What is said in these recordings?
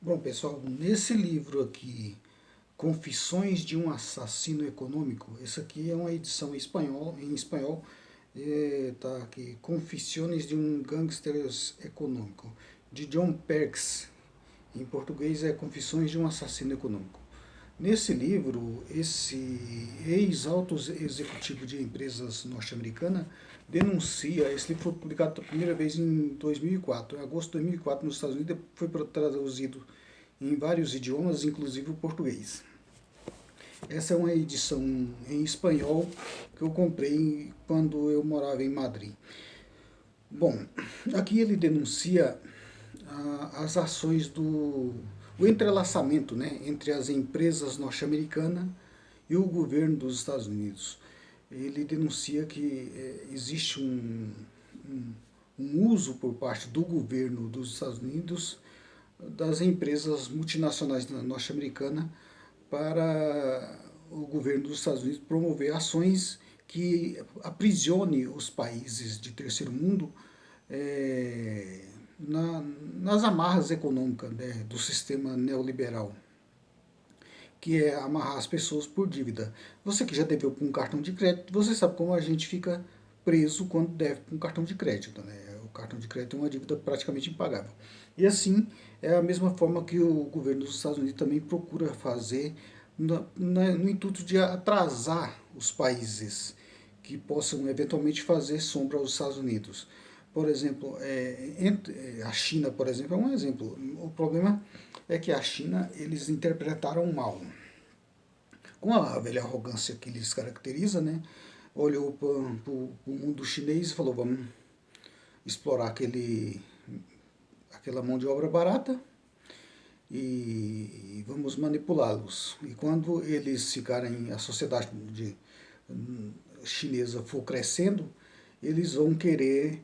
Bom, pessoal, nesse livro aqui, Confissões de um Assassino Econômico, essa aqui é uma edição em espanhol, tá aqui, Confissões de um Gangster Econômico, de John Perks. Em português é Confissões de um Assassino Econômico. Nesse livro, esse ex-alto executivo de empresas norte-americana denuncia. Esse livro foi publicado pela primeira vez em 2004, em agosto de 2004 nos Estados Unidos, foi traduzido em vários idiomas, inclusive o português. Essa é uma edição em espanhol que eu comprei quando eu morava em Madrid. Bom, aqui ele denuncia as ações o entrelaçamento, né, entre as empresas norte-americanas e o governo dos Estados Unidos. Ele denuncia que existe um uso por parte do governo dos Estados Unidos das empresas multinacionais norte-americanas para o governo dos Estados Unidos promover ações que aprisione os países de terceiro mundo nas amarras econômicas, né, do sistema neoliberal, que é amarrar as pessoas por dívida. Você que já deveu com um cartão de crédito, você sabe como a gente fica preso quando deve com um cartão de crédito. Né? O cartão de crédito é uma dívida praticamente impagável. E assim, é a mesma forma que o governo dos Estados Unidos também procura fazer no intuito de atrasar os países que possam eventualmente fazer sombra aos Estados Unidos. Por exemplo, a China, por exemplo, é um exemplo. O problema é que a China eles interpretaram mal, com a velha arrogância que lhes caracteriza, né? Olhou para o mundo chinês e falou: vamos explorar aquela mão de obra barata e vamos manipulá-los. E quando eles ficarem, a sociedade chinesa for crescendo, eles vão querer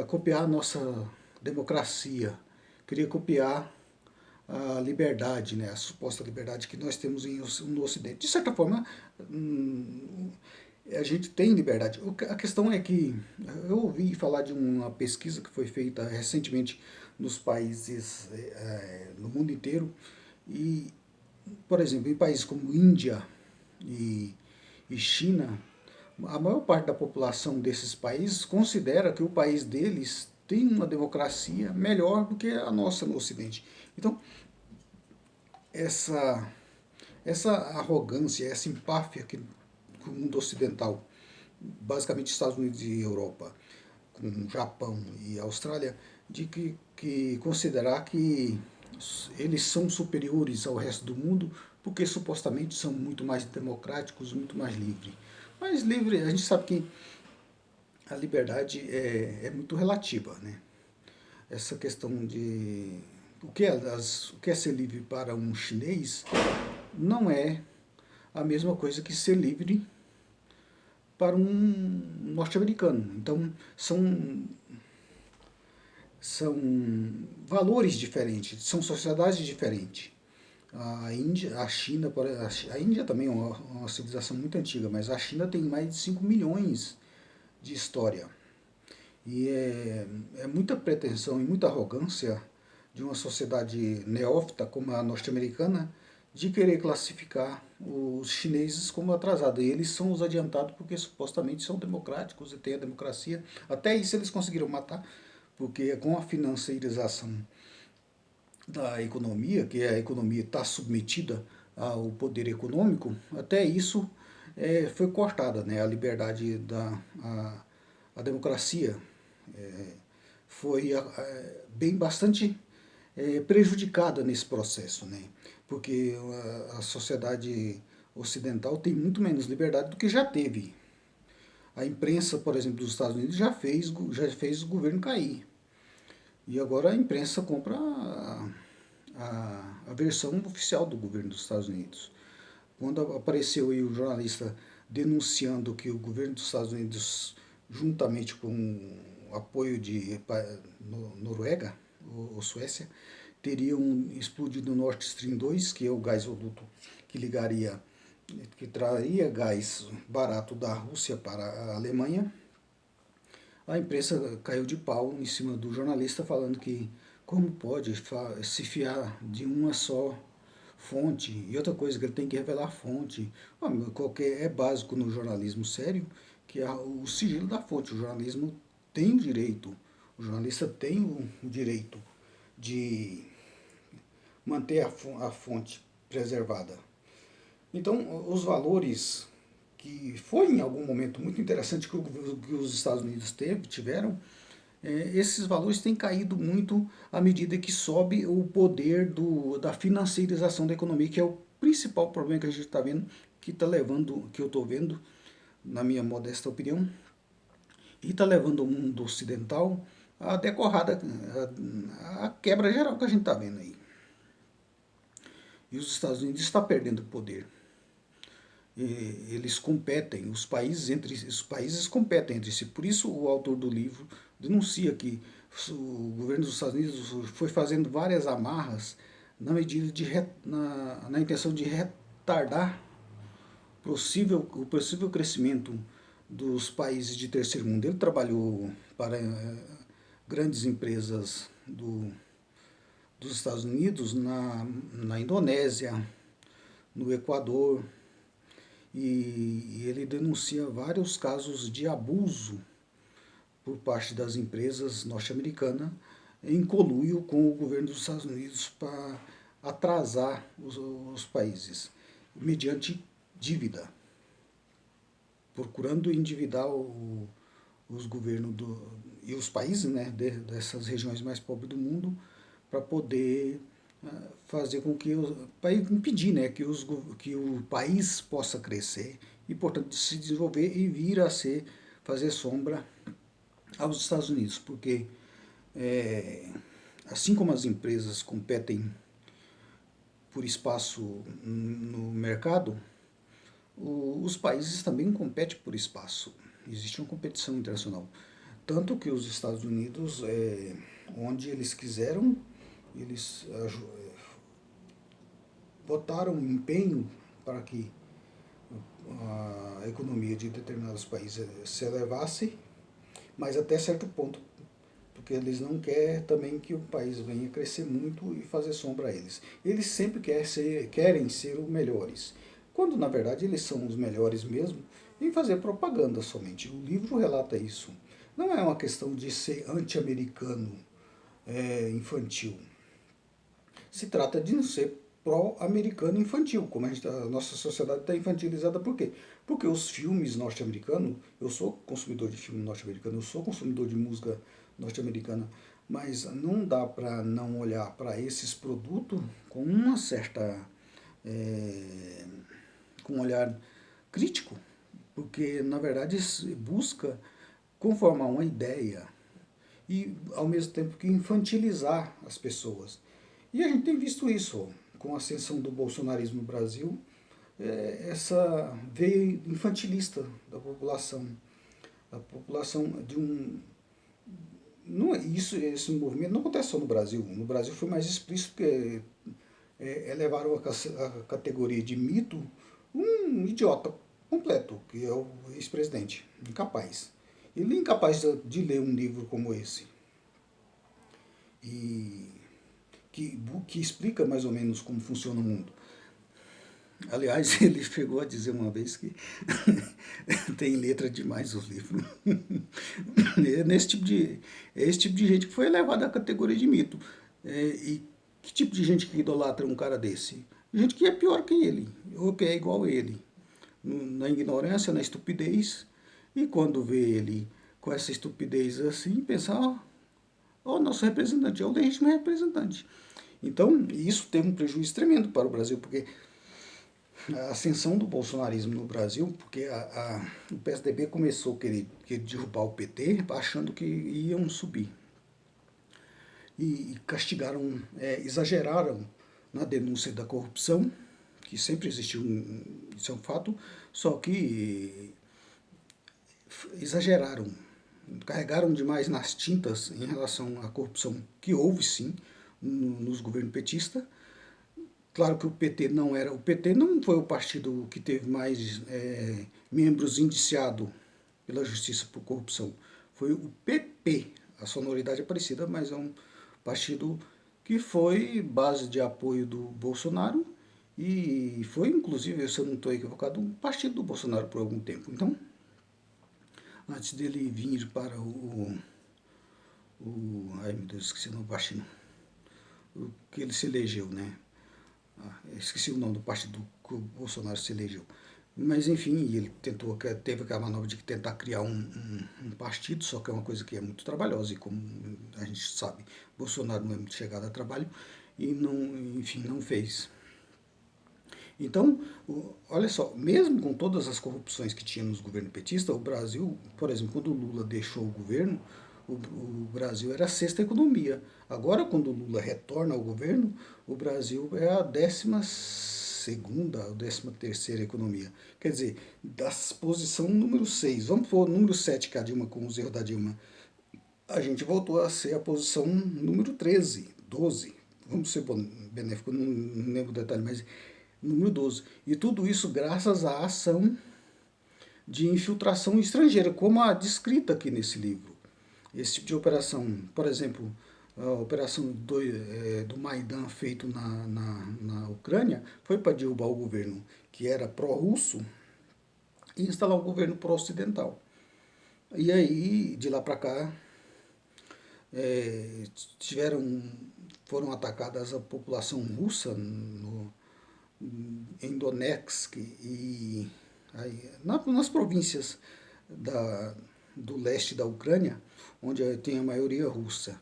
copiar a nossa democracia, querer copiar a liberdade, né, a suposta liberdade que nós temos no Ocidente. De certa forma, a gente tem liberdade. A questão é que eu ouvi falar de uma pesquisa que foi feita recentemente nos países, no mundo inteiro, e, por exemplo, em países como Índia e, e China, a maior parte da população desses países considera que o país deles tem uma democracia melhor do que a nossa no Ocidente. Então, essa, essa arrogância, essa empáfia que o mundo ocidental, basicamente Estados Unidos e Europa, com Japão e Austrália, de que considerar que eles são superiores ao resto do mundo porque supostamente são muito mais democráticos, muito mais livres. Mas livre, a gente sabe que a liberdade é muito relativa, né? Essa questão de o que é ser livre para um chinês não é a mesma coisa que ser livre para um norte-americano. Então, são valores diferentes, são sociedades diferentes. A Índia, a China, a Índia também é uma civilização muito antiga, mas a China tem mais de 5 milhões de história. E é muita pretensão e muita arrogância de uma sociedade neófita como a norte-americana de querer classificar os chineses como atrasados. E eles são os adiantados porque supostamente são democráticos e têm a democracia. Até isso eles conseguiram matar, porque com a financiarização da economia, que a economia está submetida ao poder econômico, até isso foi cortada, né? A liberdade a democracia foi bem bastante prejudicada nesse processo, né? Porque a sociedade ocidental tem muito menos liberdade do que já teve. A imprensa, por exemplo, dos Estados Unidos já fez o governo cair. E agora a imprensa compra a versão oficial do governo dos Estados Unidos. Quando apareceu aí o jornalista denunciando que o governo dos Estados Unidos, juntamente com o apoio de Noruega ou Suécia, teriam explodido o Nord Stream 2, que é o gasoduto que traria gás barato da Rússia para a Alemanha. A imprensa caiu de pau em cima do jornalista falando que Como pode se fiar de uma só fonte? E outra coisa, que ele tem que revelar a fonte. É básico no jornalismo sério, que é o sigilo da fonte. O jornalismo tem o direito, o jornalista tem o direito de manter a fonte preservada. Então, os valores que foi em algum momento muito interessante que os Estados Unidos tiveram, esses valores têm caído muito à medida que sobe o poder da financiarização da economia, que é o principal problema que a gente está vendo, que está levando, que eu estou vendo, na minha modesta opinião, e está levando o mundo ocidental à decorrada, à quebra geral que a gente está vendo aí. E os Estados Unidos estão perdendo poder. Eles competem, os países competem entre si. Por isso o autor do livro denuncia que o governo dos Estados Unidos foi fazendo várias amarras na medida na intenção de retardar o possível crescimento dos países de terceiro mundo. Ele trabalhou para grandes empresas dos Estados Unidos na Indonésia, no Equador, e ele denuncia vários casos de abuso por parte das empresas norte-americanas em conluio com o governo dos Estados Unidos para atrasar os países, mediante dívida, procurando endividar os governos e os países, né, dessas regiões mais pobres do mundo, para poder fazer com que para impedir, né, que o país possa crescer e, portanto, se desenvolver e vir a fazer sombra aos Estados Unidos, porque assim como as empresas competem por espaço no mercado, os países também competem por espaço. Existe uma competição internacional. Tanto que os Estados Unidos, onde eles quiseram, eles botaram empenho para que a economia de determinados países se elevasse, mas até certo ponto, porque eles não querem também que o país venha crescer muito e fazer sombra a eles. Eles sempre querem ser os melhores, quando na verdade eles são os melhores mesmo em fazer propaganda somente. O livro relata isso. Não é uma questão de ser anti-americano infantil. Se trata de não ser pró-americano infantil, como a nossa sociedade está infantilizada. Por quê? Porque os filmes norte-americanos, eu sou consumidor de filme norte-americano, eu sou consumidor de música norte-americana, mas não dá para não olhar para esses produtos com uma certa com um olhar crítico, porque na verdade busca conformar uma ideia e ao mesmo tempo que infantilizar as pessoas. E a gente tem visto isso com a ascensão do bolsonarismo no Brasil, essa veia infantilista da população. A população de um. Não, esse movimento não acontece só no Brasil. No Brasil foi mais explícito, porque elevaram a categoria de mito um idiota completo, que é o ex-presidente, incapaz. Ele é incapaz de ler um livro como esse. E que explica mais ou menos como funciona o mundo. Aliás, ele chegou a dizer uma vez que tem letra demais os livros. É esse tipo de gente que foi elevado à categoria de mito. E que tipo de gente que idolatra um cara desse? Gente que é pior que ele, ou que é igual a ele. Na ignorância, na estupidez. E quando vê ele com essa estupidez assim, pensa, ó, nosso representante, é o legítimo representante. Então, isso teve um prejuízo tremendo para o Brasil, porque a ascensão do bolsonarismo no Brasil, porque o PSDB começou a querer derrubar o PT, achando que iam subir. E castigaram, exageraram na denúncia da corrupção, que sempre existiu, isso é um fato, só que exageraram, carregaram demais nas tintas em relação à corrupção, que houve sim nos governos petistas. Claro que o PT não foi o partido que teve mais membros indiciados pela justiça por corrupção. Foi o PP. A sonoridade é parecida, mas é um partido que foi base de apoio do Bolsonaro e foi, inclusive, se eu não estou equivocado, um partido do Bolsonaro por algum tempo. Então, antes dele vir para ai meu Deus, esqueci o nome do partido, o que ele se elegeu, né? Esqueci o nome do partido que o Bolsonaro se elegeu. Mas enfim, ele teve aquela manobra de tentar criar um partido, só que é uma coisa que é muito trabalhosa, e como a gente sabe, Bolsonaro não é muito chegado a trabalho, e não, enfim, não fez. Então, olha só, mesmo com todas as corrupções que tinha nos governos petistas, o Brasil, por exemplo, quando o Lula deixou o governo, o Brasil era a sexta economia. Agora, quando o Lula retorna ao governo, o Brasil é a 12ª ou 13ª economia. Quer dizer, da posição número 6, vamos pôr o número 7, que é a Dilma, com os erros da Dilma, a gente voltou a ser a posição número 13, 12. Vamos ser benéfico, não lembro o detalhe, mas número 12. E tudo isso graças à ação de infiltração estrangeira, como a descrita aqui nesse livro. Esse tipo de operação, por exemplo, a operação do Maidan feito na Ucrânia, foi para derrubar o governo que era pró-russo e instalar um governo pró-ocidental. E aí, de lá para cá, é, foram atacadas a população russa em Donetsk e aí, nas províncias do leste da Ucrânia, onde tem a maioria russa.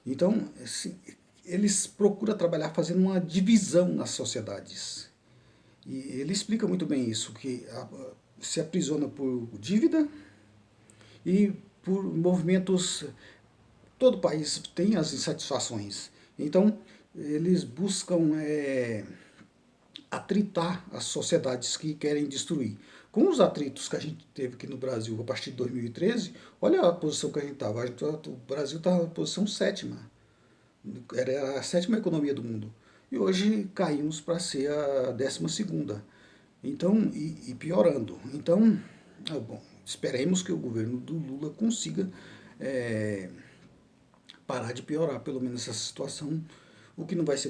Então, assim, eles procuram trabalhar fazendo uma divisão nas sociedades. E ele explica muito bem isso, que se aprisiona por dívida e por movimentos. Todo país tem as insatisfações. Então, eles buscam atritar as sociedades que querem destruir. Com os atritos que a gente teve aqui no Brasil a partir de 2013, olha a posição que a gente estava. O Brasil está na posição 7ª. Era a 7ª economia do mundo. E hoje caímos para ser a 12ª. Então, e piorando. Então, bom, esperemos que o governo do Lula consiga parar de piorar, pelo menos, essa situação, o que não vai ser